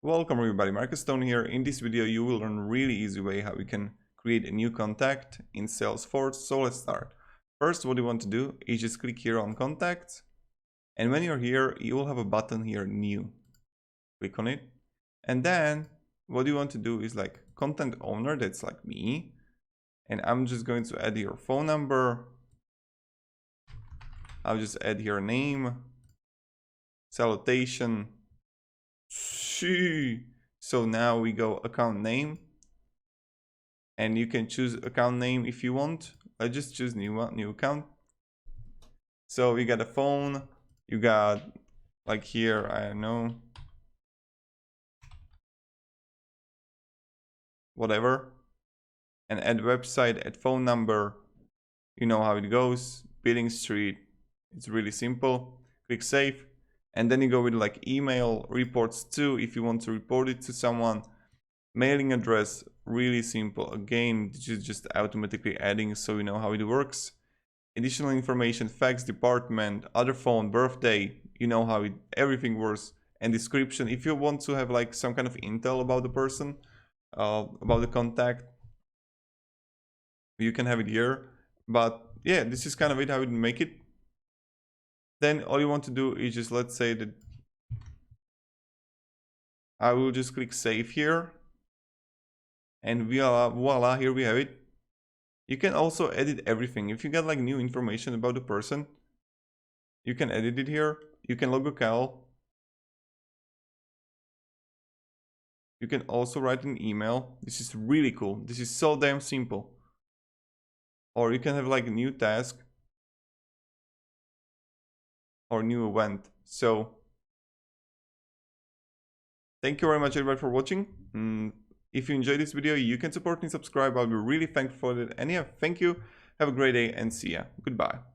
Welcome everybody, Marcus Stone here. In this video you will learn a really easy way how you can create a new contact in SalesForce. So let's start. First, what you want to do is just click here on contacts, and when you're here you will have a button here, new. Click on it, and then what you want to do is like content owner, that's like me, and I'm just going to add your phone number. I'll just add your name, salutation. So now we go account name, and you can choose account name if you want. I just choose new account. So we got a phone, you got like here, I don't know, whatever, and add website, add phone number. You know how it goes, billing street. It's really simple. Click save. And then you go with like email, reports to, if you want to report it to someone. Mailing address, really simple. Again, just automatically adding so you know how it works. Additional information, fax department, other phone, birthday, you know how everything works. And description, if you want to have like some kind of intel about the person, about the contact, you can have it here. But yeah, this is kind of it, how you make it. Then all you want to do is just, let's say that I will just click save here, and voila, here we have it. You can also edit everything. If you got like new information about the person, you can edit it here. You can log a call. You can also write an email. This is really cool. This is so damn simple. Or you can have like a new task or new event. So thank you very much everybody for watching. If you enjoyed this video, you can support me, subscribe. I'll be really thankful for it. And yeah, thank you. Have a great day and see ya. Goodbye.